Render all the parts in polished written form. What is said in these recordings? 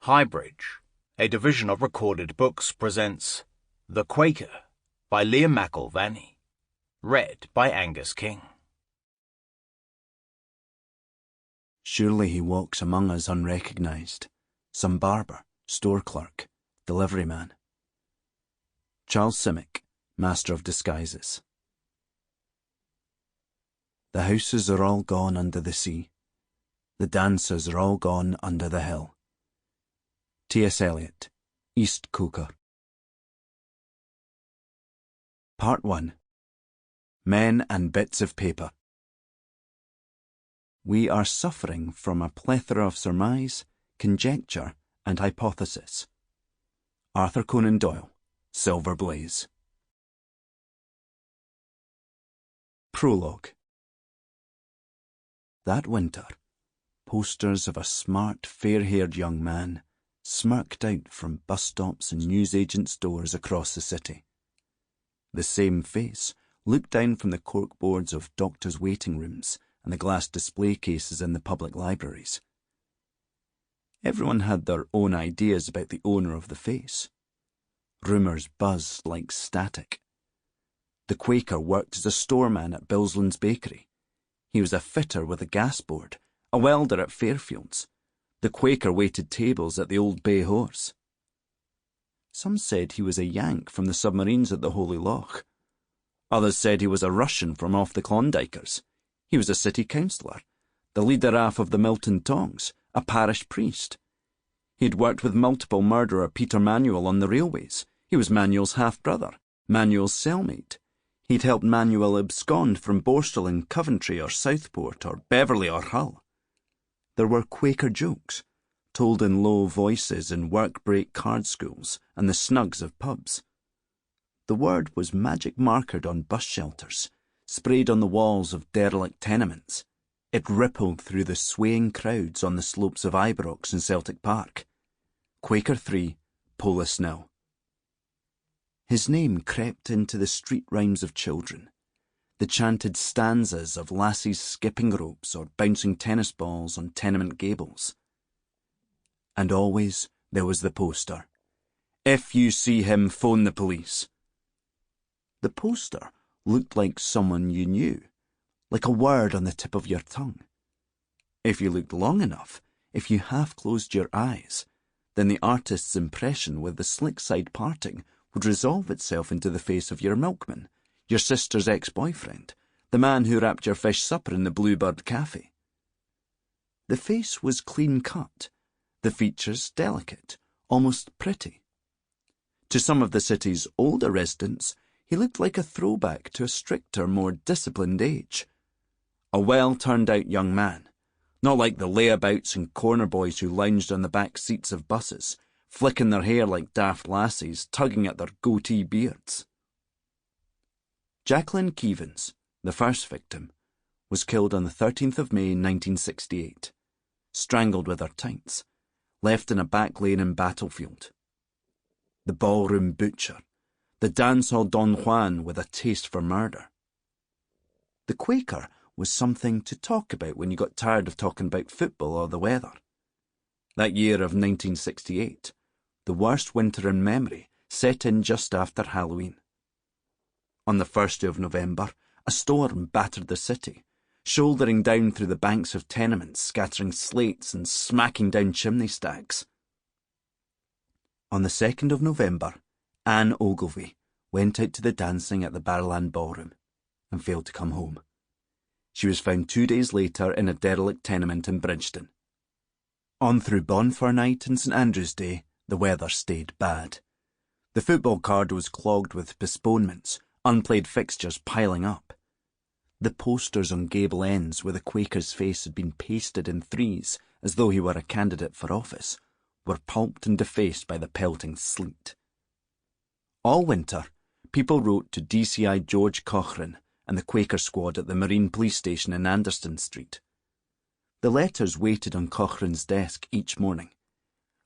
HighBridge, a division of Recorded Books, presents The Quaker by Mcilvanney, read by Angus King. Surely he walks among us unrecognised, some barber, store clerk, delivery man. Charles Simic, Master of Disguises. The houses are all gone under the sea. The dancers are all gone under the hill. T.S. Eliot, East Quaker. Part 1. Men and Bits of Paper. We are suffering from a plethora of surmise, conjecture, and hypothesis. Arthur Conan Doyle, Silver Blaze. Prologue. That winter, posters of a smart, fair-haired young man smirked out from bus stops and newsagents' doors across the city. The same face looked down from the corkboards of doctors' waiting rooms and the glass display cases in the public libraries. Everyone had their own ideas about the owner of the face. Rumours buzzed like static. The Quaker worked as a storeman at Billsland's bakery. He was a fitter with a gas board, a welder at Fairfields. The Quaker waited tables at the Old Bay Horse. Some said he was a Yank from the submarines at the Holy Loch. Others said he was a Russian from off the Klondikers. He was a city councillor, the leader of the Milton Tongs, a parish priest. He'd worked with multiple murderer Peter Manuel on the railways. He was Manuel's half-brother, Manuel's cellmate. He'd helped Manuel abscond from Borstal in Coventry or Southport or Beverley or Hull. There were Quaker jokes, told in low voices in work-break card schools and the snugs of pubs. The word was magic markered on bus shelters, sprayed on the walls of derelict tenements. It rippled through the swaying crowds on the slopes of Ibrox in Celtic Park. Quaker 3, Polis 0. His name crept into the street rhymes of children, the chanted stanzas of lassies skipping ropes or bouncing tennis balls on tenement gables. And always there was the poster. If you see him, phone the police. The poster looked like someone you knew, like a word on the tip of your tongue. If you looked long enough, if you half closed your eyes, then the artist's impression with the slick side parting would resolve itself into the face of your milkman, your sister's ex-boyfriend, the man who wrapped your fish supper in the Bluebird Cafe. The face was clean-cut, the features delicate, almost pretty. To some of the city's older residents, he looked like a throwback to a stricter, more disciplined age. A well-turned-out young man, not like the layabouts and corner boys who lounged on the back seats of buses, flicking their hair like daft lassies, tugging at their goatee beards. Jacqueline Keevans, the first victim, was killed on the 13th of May 1968, strangled with her tights, left in a back lane in Battlefield. The ballroom butcher, the dancehall Don Juan with a taste for murder. The Quaker was something to talk about when you got tired of talking about football or the weather. That year of 1968, the worst winter in memory, set in just after Halloween. On the 1st of November, a storm battered the city, shouldering down through the banks of tenements, scattering slates and smacking down chimney stacks. On the 2nd of November, Anne Ogilvie went out to the dancing at the Barrowland Ballroom and failed to come home. She was found 2 days later in a derelict tenement in Bridgeton. On through Bonfire Night and St Andrew's Day, the weather stayed bad. The football card was clogged with postponements, unplayed fixtures piling up. The posters on gable ends where the Quaker's face had been pasted in threes as though he were a candidate for office were pulped and defaced by the pelting sleet. All winter, people wrote to DCI George Cochrane and the Quaker squad at the Marine Police Station in Anderston Street. The letters waited on Cochrane's desk each morning.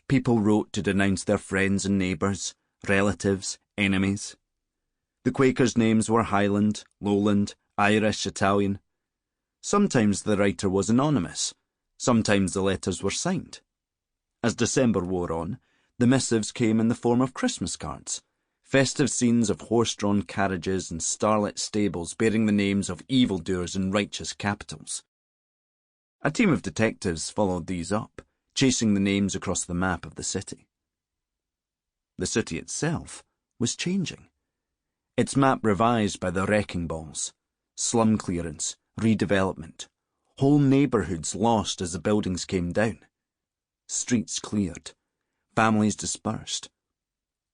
People wrote to denounce their friends and neighbours, relatives, enemies. The Quakers' names were Highland, Lowland, Irish, Italian. Sometimes the writer was anonymous, sometimes the letters were signed. As December wore on, the missives came in the form of Christmas cards, festive scenes of horse-drawn carriages and starlit stables bearing the names of evildoers in righteous capitals. A team of detectives followed these up, chasing the names across the map of the city. The city itself was changing. Its map revised by the wrecking balls, slum clearance, redevelopment, whole neighbourhoods lost as the buildings came down. Streets cleared, families dispersed.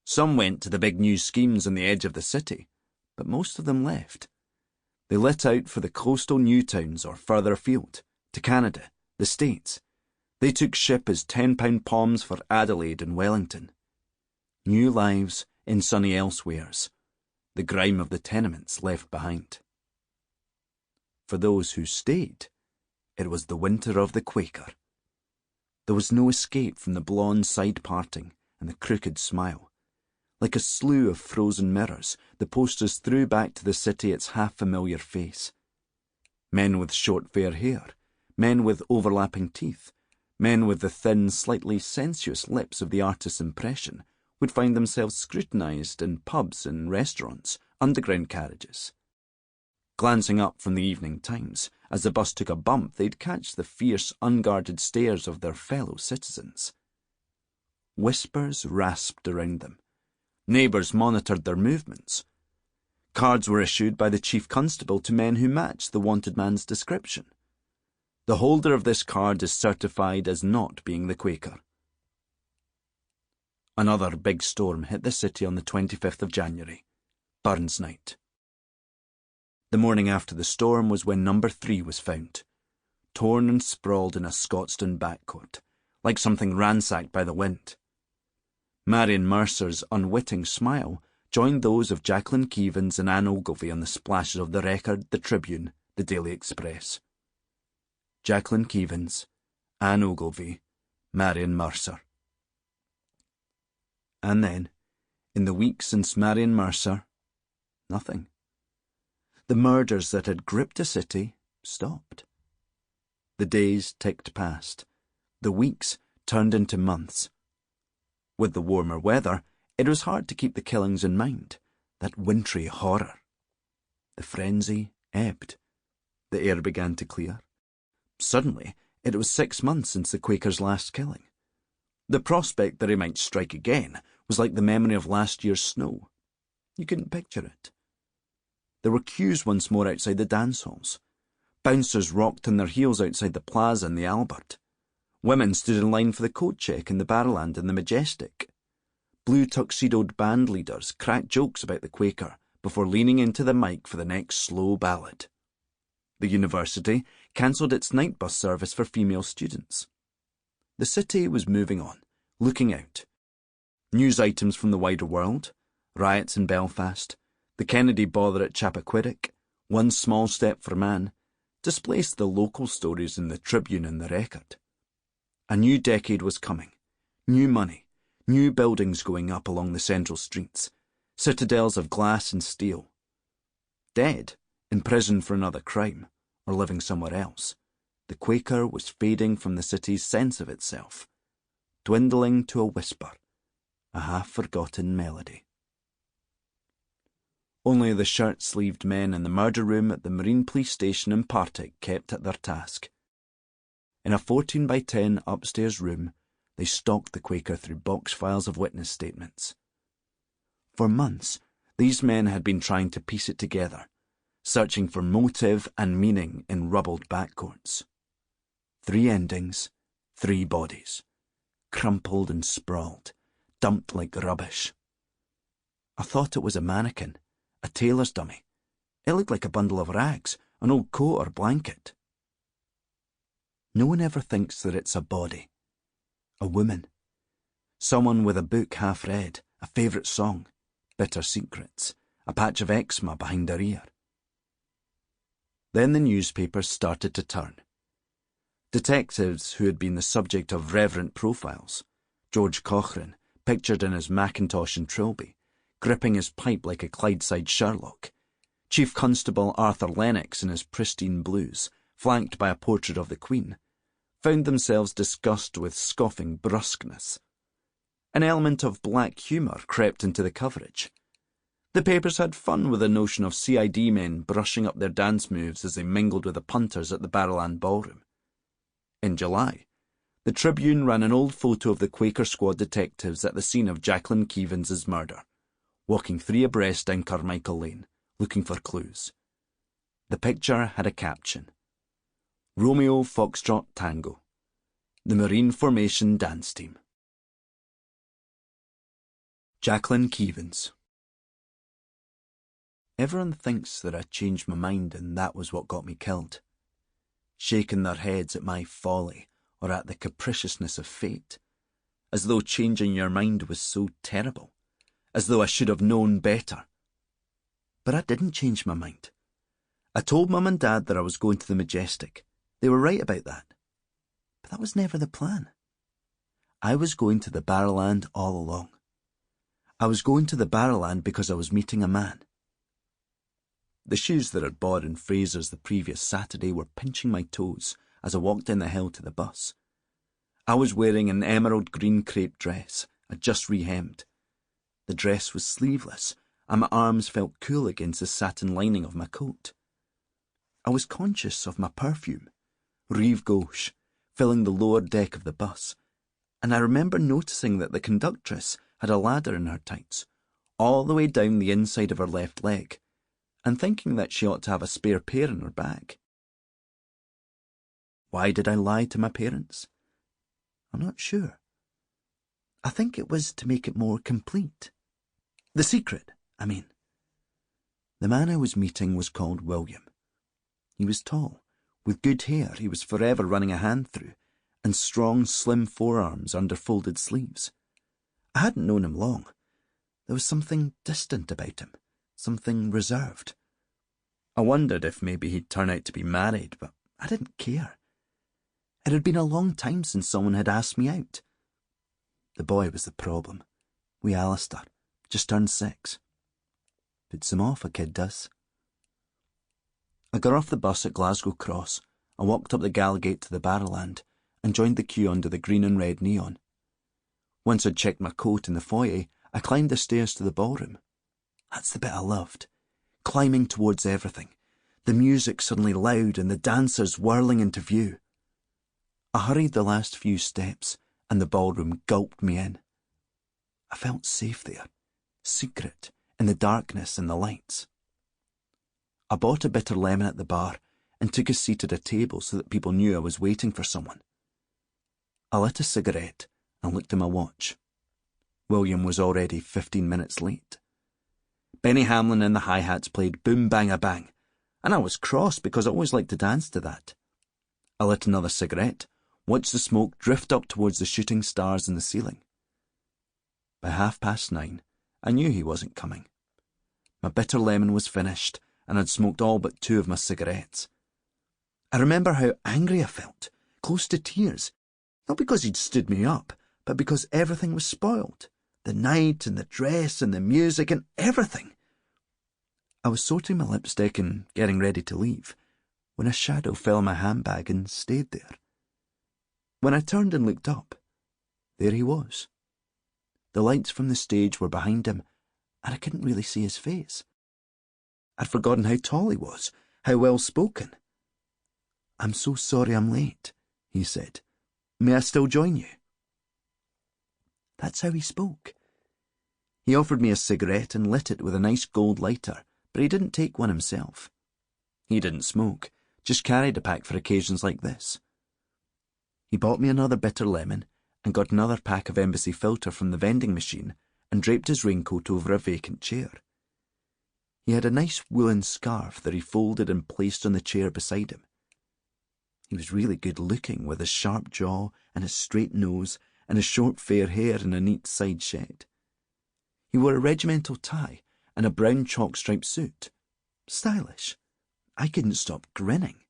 Some went to the big new schemes on the edge of the city, but most of them left. They lit out for the coastal new towns or further afield, to Canada, the States. They took ship as £10 palms for Adelaide and Wellington. New lives in sunny elsewheres, the grime of the tenements left behind. For those who stayed, it was the winter of the Quaker. There was no escape from the blonde side parting and the crooked smile. Like a slew of frozen mirrors, the posters threw back to the city its half-familiar face. Men with short fair hair, men with overlapping teeth, men with the thin, slightly sensuous lips of the artist's impression would find themselves scrutinised in pubs and restaurants, underground carriages. Glancing up from the Evening Times, as the bus took a bump, they'd catch the fierce, unguarded stares of their fellow citizens. Whispers rasped around them. Neighbours monitored their movements. Cards were issued by the chief constable to men who matched the wanted man's description. The holder of this card is certified as not being the Quaker. Another big storm hit the city on the 25th of January, Burns Night. The morning after the storm was when number 3 was found, torn and sprawled in a Scotstoun backcourt, like something ransacked by the wind. Marion Mercer's unwitting smile joined those of Jacqueline Keevans and Anne Ogilvy on the splashes of the Record, the Tribune, the Daily Express. Jacqueline Keevans, Anne Ogilvy, Marion Mercer. And then, in the weeks since Marion Mercer, nothing. The murders that had gripped the city stopped. The days ticked past. The weeks turned into months. With the warmer weather, it was hard to keep the killings in mind, that wintry horror. The frenzy ebbed. The air began to clear. Suddenly, it was 6 months since the Quaker's last killing. The prospect that he might strike again was like the memory of last year's snow. You couldn't picture it. There were queues once more outside the dance halls. Bouncers rocked on their heels outside the Plaza and the Albert. Women stood in line for the coat check in the Barrowland and the Majestic. Blue tuxedoed band leaders cracked jokes about the Quaker before leaning into the mic for the next slow ballad. The university cancelled its night bus service for female students. The city was moving on, looking out. News items from the wider world, riots in Belfast, the Kennedy bother at Chappaquiddick, one small step for man, displaced the local stories in the Tribune and the Record. A new decade was coming, new money, new buildings going up along the central streets, citadels of glass and steel. Dead, in prison for another crime, or living somewhere else, the Quaker was fading from the city's sense of itself, dwindling to a whisper, a half-forgotten melody. Only the shirt-sleeved men in the murder room at the Marine Police Station in Partick kept at their task. In a 14-by-10 upstairs room, they stalked the Quaker through box files of witness statements. For months, these men had been trying to piece it together, searching for motive and meaning in rubbled backcourts. 3 endings, 3 bodies, crumpled and sprawled, dumped like rubbish. I thought it was a mannequin, a tailor's dummy. It looked like a bundle of rags, an old coat or blanket. No one ever thinks that it's a body. A woman. Someone with a book half read, a favourite song, bitter secrets, a patch of eczema behind her ear. Then the newspapers started to turn. Detectives who had been the subject of reverent profiles, George Cochrane, pictured in his Mackintosh and trilby, gripping his pipe like a Clydeside Sherlock, Chief Constable Arthur Lennox in his pristine blues, flanked by a portrait of the Queen, found themselves discussed with scoffing brusqueness. An element of black humour crept into the coverage. The papers had fun with the notion of CID men brushing up their dance moves as they mingled with the punters at the Barrowland Ballroom. In July, the Tribune ran an old photo of the Quaker squad detectives at the scene of Jacqueline Keevans's murder, walking 3 abreast down Carmichael Lane, looking for clues. The picture had a caption: Romeo Foxtrot Tango, the Marine Formation Dance Team. Jacqueline Keevans. Everyone thinks that I changed my mind and that was what got me killed. Shaking their heads at my folly or at the capriciousness of fate, as though changing your mind was so terrible, as though I should have known better. But I didn't change my mind. I told Mum and Dad that I was going to the Majestic. They were right about that. But that was never the plan. I was going to the Barrowland all along. I was going to the Barrowland because I was meeting a man. The shoes that I'd bought in Fraser's the previous Saturday were pinching my toes as I walked down the hill to the bus. I was wearing an emerald green crepe dress I'd just rehemmed. The dress was sleeveless, and my arms felt cool against the satin lining of my coat. I was conscious of my perfume, Rive Gauche, filling the lower deck of the bus, and I remember noticing that the conductress had a ladder in her tights, all the way down the inside of her left leg, and thinking that she ought to have a spare pair in her bag. Why did I lie to my parents? I'm not sure. I think it was to make it more complete. The secret, I mean. The man I was meeting was called William. He was tall, with good hair he was forever running a hand through, and strong, slim forearms under folded sleeves. I hadn't known him long. There was something distant about him, something reserved. I wondered if maybe he'd turn out to be married, but I didn't care. It had been a long time since someone had asked me out. The boy was the problem. Wee Alistair, just turned 6. Puts him off, a kid does. I got off the bus at Glasgow Cross, and walked up the Gallowgate to the Barrowland, and joined the queue under the green and red neon. Once I'd checked my coat in the foyer, I climbed the stairs to the ballroom. That's the bit I loved. Climbing towards everything, the music suddenly loud and the dancers whirling into view. I hurried the last few steps, and the ballroom gulped me in. I felt safe there, secret, in the darkness and the lights. I bought a bitter lemon at the bar and took a seat at a table so that people knew I was waiting for someone. I lit a cigarette and looked at my watch. William was already 15 minutes late. Benny Hamlin and the hi-hats played Boom Bang a Bang, and I was cross because I always liked to dance to that. I lit another cigarette, watched the smoke drift up towards the shooting stars in the ceiling. By 9:30, I knew he wasn't coming. My bitter lemon was finished, and I'd smoked all but 2 of my cigarettes. I remember how angry I felt, close to tears, not because he'd stood me up, but because everything was spoiled. The night and the dress and the music and everything. I was sorting my lipstick and getting ready to leave when a shadow fell in my handbag and stayed there. When I turned and looked up, there he was. The lights from the stage were behind him, and I couldn't really see his face. I'd forgotten how tall he was, how well spoken. "I'm so sorry I'm late," he said. "May I still join you?" That's how he spoke. He offered me a cigarette and lit it with a nice gold lighter, but he didn't take one himself. He didn't smoke, just carried a pack for occasions like this. He bought me another bitter lemon and got another pack of Embassy Filter from the vending machine and draped his raincoat over a vacant chair. He had a nice woolen scarf that he folded and placed on the chair beside him. He was really good looking, with his sharp jaw and his straight nose and his short fair hair in a neat side shed. He wore a regimental tie and a brown chalk-striped suit. Stylish. I couldn't stop grinning,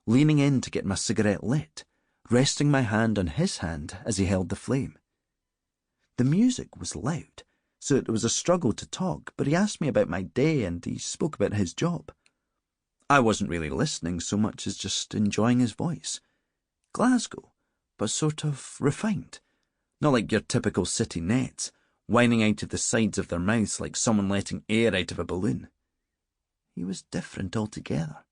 leaning in to get my cigarette lit, resting my hand on his hand as he held the flame. The music was loud, so it was a struggle to talk, but he asked me about my day and he spoke about his job. I wasn't really listening so much as just enjoying his voice. Glasgow, but sort of refined. Not like your typical city nets, whining out of the sides of their mouths like someone letting air out of a balloon. He was different altogether.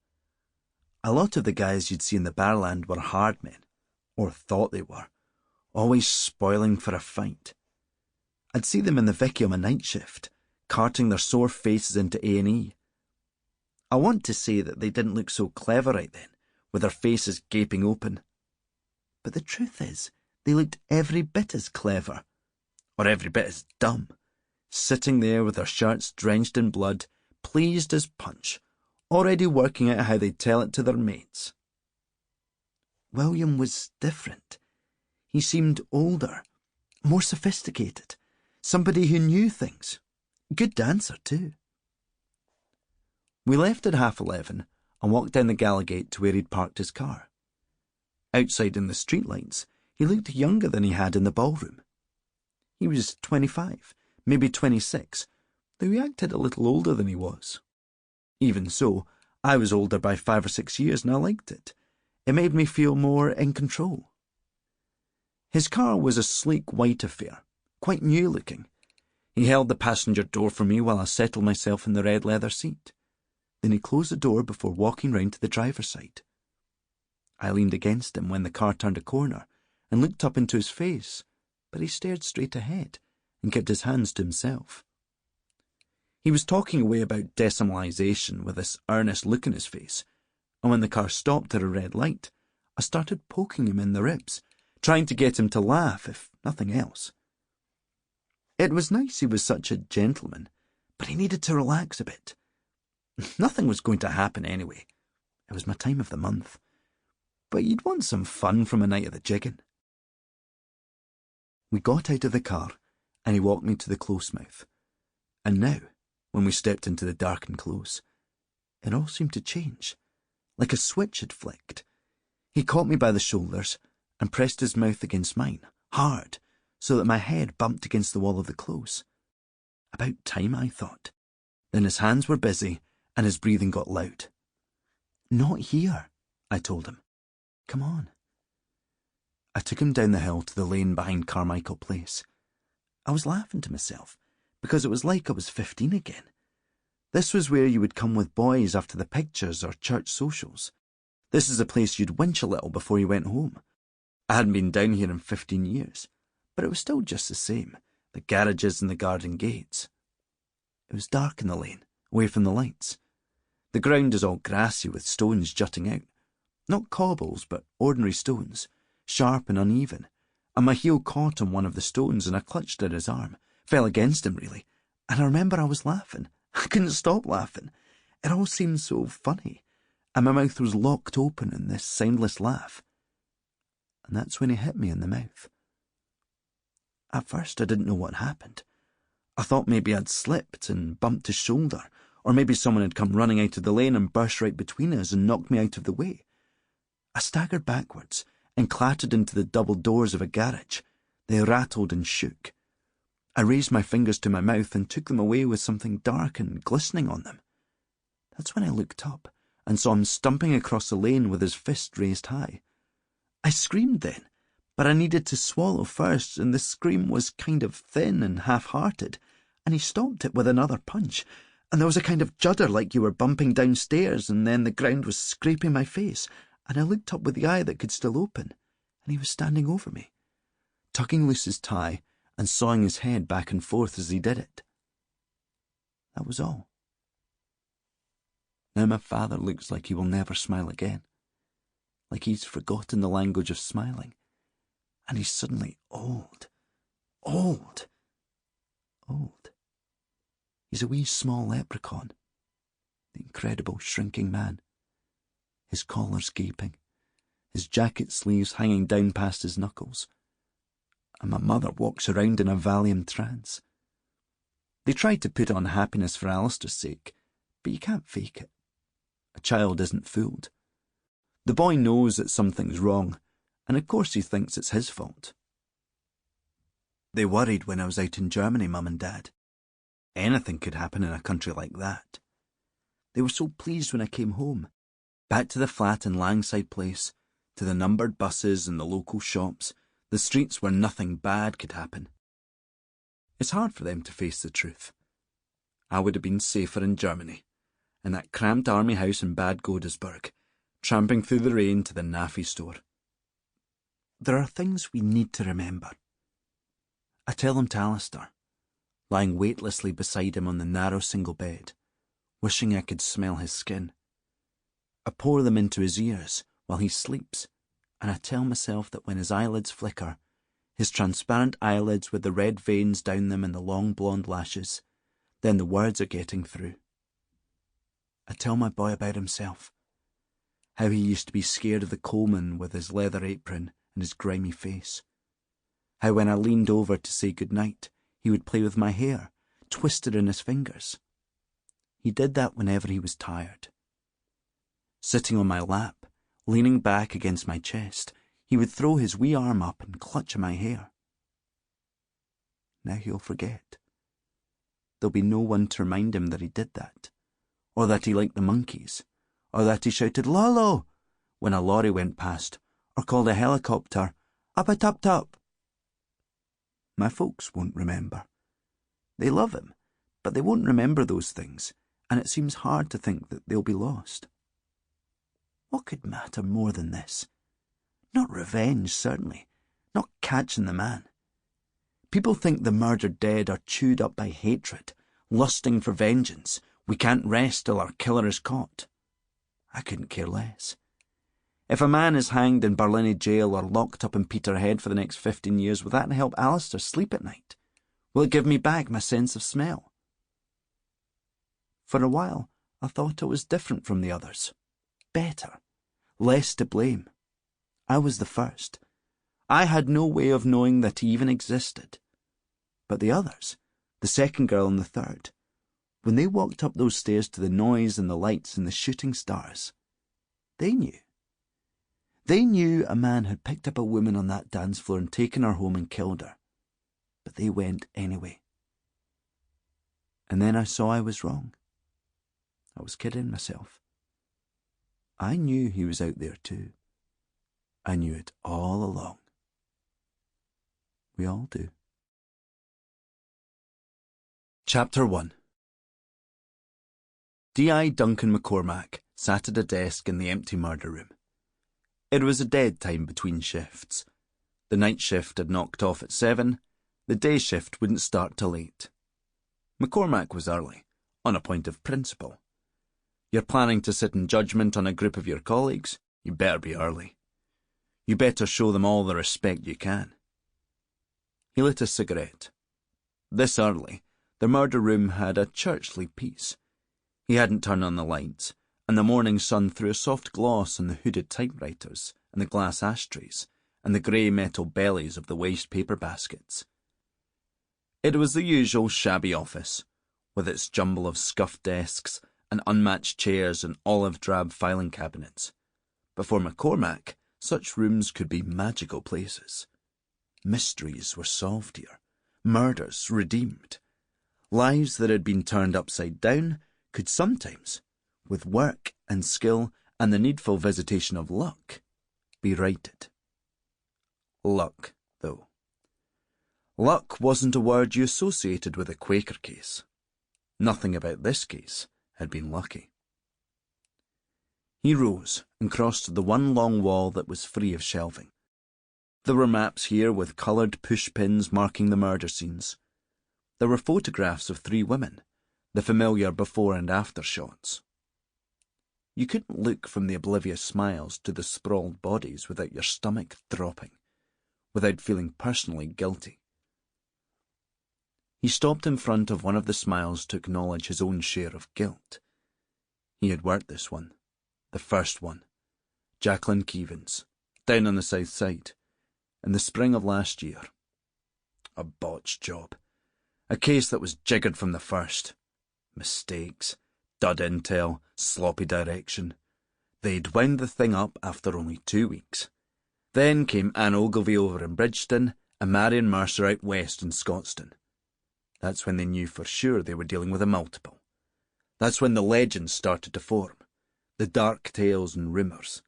A lot of the guys you'd see in the Barrowland were hard men, or thought they were, always spoiling for a fight. I'd see them in the Vicky on a night shift, carting their sore faces into A&E. I want to say that they didn't look so clever right then, with their faces gaping open. But the truth is, they looked every bit as clever, or every bit as dumb, sitting there with their shirts drenched in blood, pleased as punch, already working out how they'd tell it to their mates. William was different. He seemed older, more sophisticated, somebody who knew things. Good dancer, too. We left at 11:30 and walked down the Gallowgate to where he'd parked his car. Outside in the streetlights, he looked younger than he had in the ballroom. He was 25, maybe 26, though he acted a little older than he was. Even so, I was older by 5 or 6 years and I liked it. It made me feel more in control. His car was a sleek white affair, quite new looking. He held the passenger door for me while I settled myself in the red leather seat. Then he closed the door before walking round to the driver's side. I leaned against him when the car turned a corner and looked up into his face, but he stared straight ahead and kept his hands to himself. He was talking away about decimalisation with this earnest look in his face, and when the car stopped at a red light, I started poking him in the ribs, trying to get him to laugh, if nothing else. It was nice he was such a gentleman, but he needed to relax a bit. Nothing was going to happen anyway. It was my time of the month. But you'd want some fun from a night of the jigging. We got out of the car, and he walked me to the close mouth. And now, when we stepped into the darkened close, it all seemed to change, like a switch had flicked. He caught me by the shoulders and pressed his mouth against mine, hard, so that my head bumped against the wall of the close. About time, I thought. Then his hands were busy, and his breathing got loud. Not here, I told him. Come on. I took him down the hill to the lane behind Carmichael Place. I was laughing to myself, because it was like I was 15 again. This was where you would come with boys after the pictures or church socials. This is a place you'd winch a little before you went home. I hadn't been down here in 15 years, but it was still just the same, the garages and the garden gates. It was dark in the lane, away from the lights. The ground is all grassy with stones jutting out. Not cobbles, but ordinary stones, sharp and uneven, and my heel caught on one of the stones and I clutched at his arm, fell against him really, and I remember I was laughing. I couldn't stop laughing. It all seemed so funny, and my mouth was locked open in this soundless laugh. And that's when he hit me in the mouth. At first I didn't know what happened. I thought maybe I'd slipped and bumped his shoulder, or maybe someone had come running out of the lane and burst right between us and knocked me out of the way. I staggered backwards and clattered into the double doors of a garage. They rattled and shook. I raised my fingers to my mouth and took them away with something dark and glistening on them. That's when I looked up and saw him stumping across the lane with his fist raised high. I screamed then, but I needed to swallow first, and the scream was kind of thin and half-hearted, and he stopped it with another punch, and there was a kind of judder like you were bumping downstairs, and then the ground was scraping my face, and I looked up with the eye that could still open, and he was standing over me, tucking loose his tie and sawing his head back and forth as he did it. That was all. Now my father looks like he will never smile again, like he's forgotten the language of smiling, and he's suddenly old. He's a wee small leprechaun, the incredible shrinking man, his collar's gaping, his jacket sleeves hanging down past his knuckles, and my mother walks around in a Valium trance. They tried to put on happiness for Alistair's sake, but you can't fake it. A child isn't fooled. The boy knows that something's wrong, and of course he thinks it's his fault. They worried when I was out in Germany, Mum and Dad. Anything could happen in a country like that. They were so pleased when I came home, back to the flat in Langside Place, to the numbered buses and the local shops, the streets where nothing bad could happen. It's hard for them to face the truth. I would have been safer in Germany, in that cramped army house in Bad Godesberg, tramping through the rain to the naffy store. There are things we need to remember. I tell them to Alistair, lying weightlessly beside him on the narrow single bed, wishing I could smell his skin. I pour them into his ears while he sleeps, and I tell myself that when his eyelids flicker, his transparent eyelids with the red veins down them and the long blonde lashes, then the words are getting through. I tell my boy about himself, how he used to be scared of the coalman with his leather apron and his grimy face, how when I leaned over to say good night, he would play with my hair, twisted in his fingers. He did that whenever he was tired. Sitting on my lap, leaning back against my chest, he would throw his wee arm up and clutch at my hair. Now he'll forget. There'll be no one to remind him that he did that, or that he liked the monkeys, or that he shouted "Lolo" when a lorry went past, or called a helicopter "Up-a-tup-tup." My folks won't remember. They love him, but they won't remember those things, and it seems hard to think that they'll be lost. What could matter more than this? Not revenge, certainly. Not catching the man. People think the murdered dead are chewed up by hatred, lusting for vengeance. We can't rest till our killer is caught. I couldn't care less. If a man is hanged in Barlinnie jail or locked up in Peterhead for the next 15 years, will that help Alistair sleep at night? Will it give me back my sense of smell? For a while, I thought it was different from the others. Better. Less to blame. I was the first. I had no way of knowing that he even existed. But the others, the second girl and the third, when they walked up those stairs to the noise and the lights and the shooting stars, they knew. They knew a man had picked up a woman on that dance floor and taken her home and killed her. But they went anyway. And then I saw I was wrong. I was kidding myself. I knew he was out there too. I knew it all along. We all do. Chapter 1. D.I. Duncan McCormack sat at a desk in the empty murder room. It was a dead time between shifts. The night shift had knocked off at 7. The day shift wouldn't start till 8. McCormack was early, on a point of principle. You're planning to sit in judgment on a group of your colleagues, you better be early. You better show them all the respect you can. He lit a cigarette. This early, the murder room had a churchly peace. He hadn't turned on the lights, and the morning sun threw a soft gloss on the hooded typewriters and the glass ashtrays and the grey metal bellies of the waste paper baskets. It was the usual shabby office, with its jumble of scuffed desks and unmatched chairs and olive-drab filing cabinets. But for McCormack, such rooms could be magical places. Mysteries were solved here, murders redeemed. Lives that had been turned upside down could sometimes, with work and skill and the needful visitation of luck, be righted. Luck, though. Luck wasn't a word you associated with a Quaker case. Nothing about this case had been lucky. He rose and crossed to the one long wall that was free of shelving. There were maps here with coloured push-pins marking the murder scenes. There were photographs of 3 women, the familiar before and after shots. You couldn't look from the oblivious smiles to the sprawled bodies without your stomach dropping, without feeling personally guilty. He stopped in front of one of the smiles to acknowledge his own share of guilt. He had worked this one, the first one, Jacqueline Keevans, down on the south side, in the spring of last year. A botched job. A case that was jiggered from the first. Mistakes, dud intel, sloppy direction. They'd wound the thing up after only 2 weeks. Then came Anne Ogilvie over in Bridgeton and Marion Mercer out west in Scotstoun. That's when they knew for sure they were dealing with a multiple. That's when the legends started to form, the dark tales and rumours.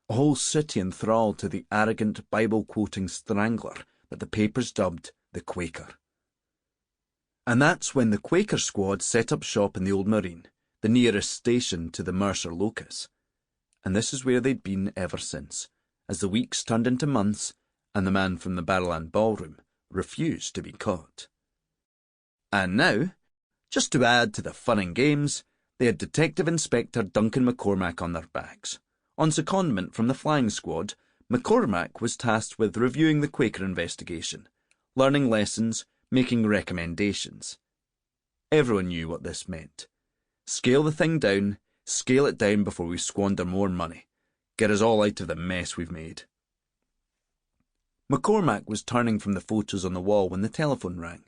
a whole city enthralled to the arrogant Bible-quoting strangler that the papers dubbed the Quaker. And that's when the Quaker squad set up shop in the Old Marine, the nearest station to the Mercer locus. And this is where they'd been ever since, as the weeks turned into months and the man from the Barrowland Ballroom refused to be caught. And now, just to add to the fun and games, they had Detective Inspector Duncan McCormack on their backs. On secondment from the flying squad, McCormack was tasked with reviewing the Quaker investigation, learning lessons, making recommendations. Everyone knew what this meant. Scale the thing down, scale it down before we squander more money. Get us all out of the mess we've made. McCormack was turning from the photos on the wall when the telephone rang.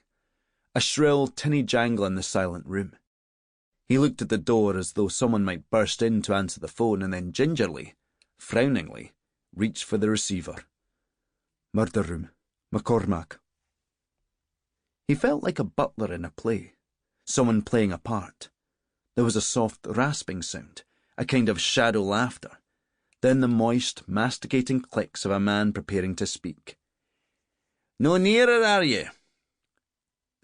A shrill, tinny jangle in the silent room. He looked at the door as though someone might burst in to answer the phone and then gingerly, frowningly, reach for the receiver. Murder room. McCormack. He felt like a butler in a play, someone playing a part. There was a soft rasping sound, a kind of shadow laughter, then the moist, masticating clicks of a man preparing to speak. No nearer, are you?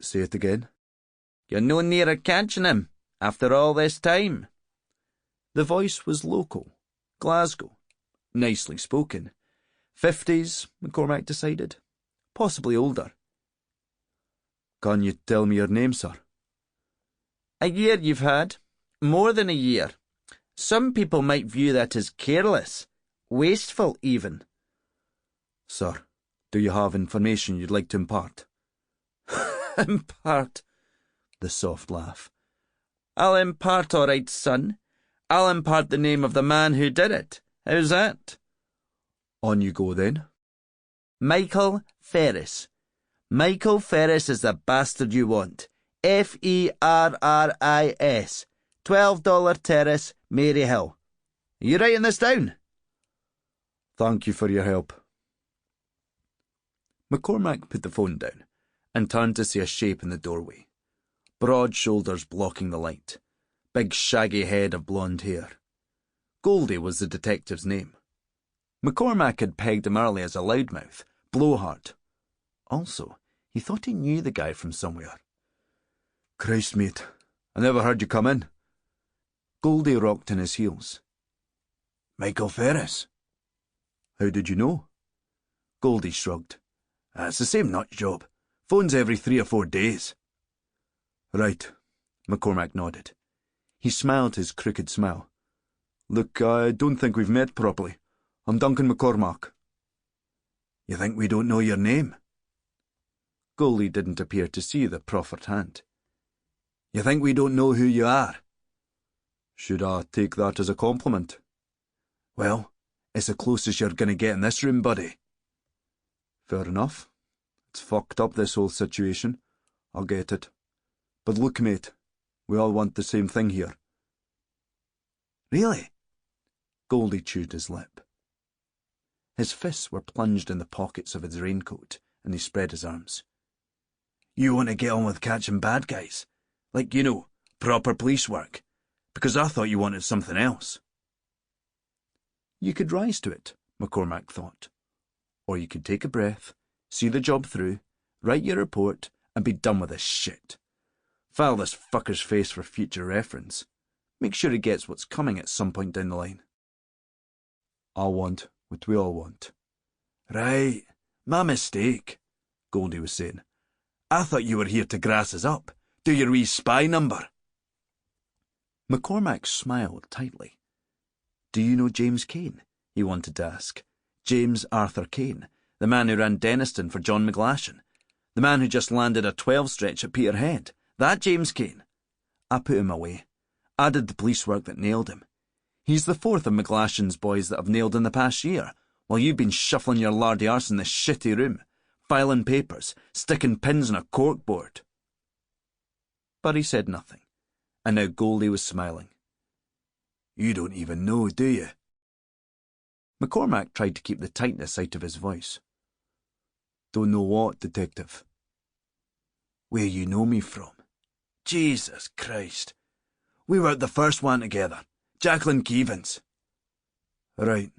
Say it again. You're no nearer catching him, after all this time. The voice was local, Glasgow, nicely spoken. 50s, McCormack decided. Possibly older. Can you tell me your name, sir? A year you've had. More than a year. Some people might view that as careless. Wasteful, even. Sir, do you have information you'd like to impart? Impart? The soft laugh. I'll impart all right, son. I'll impart the name of the man who did it. How's that? On you go, then. Michael Ferris. Michael Ferris is the bastard you want. Ferris. $12 Terrace, Maryhill. Are you writing this down? Thank you for your help. McCormack put the phone down and turned to see a shape in the doorway. Broad shoulders blocking the light. Big shaggy head of blonde hair. Goldie was the detective's name. McCormack had pegged him early as a loudmouth, blowhard. Also, he thought he knew the guy from somewhere. Christ, mate, I never heard you come in. Goldie rocked in his heels. Michael Ferris. How did you know? Goldie shrugged. It's the same nut job. Phones every 3 or 4 days. Right, McCormack nodded. He smiled his crooked smile. Look, I don't think we've met properly. I'm Duncan McCormack. You think we don't know your name? Goldie didn't appear to see the proffered hand. You think we don't know who you are? Should I take that as a compliment? Well, it's the closest you're going to get in this room, buddy. Fair enough. It's fucked up, this whole situation. I'll get it. But look, mate, we all want the same thing here. Really? Goldie chewed his lip. His fists were plunged in the pockets of his raincoat, and he spread his arms. You want to get on with catching bad guys? Like, you know, proper police work? Because I thought you wanted something else. You could rise to it, McCormack thought. Or you could take a breath, see the job through, write your report, and be done with this shit. File this fucker's face for future reference. Make sure he gets what's coming at some point down the line. I want what we all want. Right, my mistake, Goldie was saying. I thought you were here to grass us up, do your wee spy number. McCormack smiled tightly. Do you know James Cain? He wanted to ask. James Arthur Cain, the man who ran Denniston for John McGlashan, the man who just landed a 12 stretch at Peterhead. That James Cain. I put him away. I did the police work that nailed him. He's the fourth of McGlashan's boys that I've nailed in the past year, while you've been shuffling your lardy arse in this shitty room, filing papers, sticking pins on a corkboard. But he said nothing, and now Goldie was smiling. You don't even know, do you? McCormack tried to keep the tightness out of his voice. Don't know what, detective? Where you know me from? Jesus Christ. We were at the first one together. Jacqueline Keevans. Right.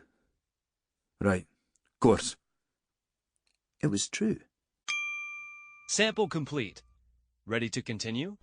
Right. Course. It was true. Sample complete. Ready to continue?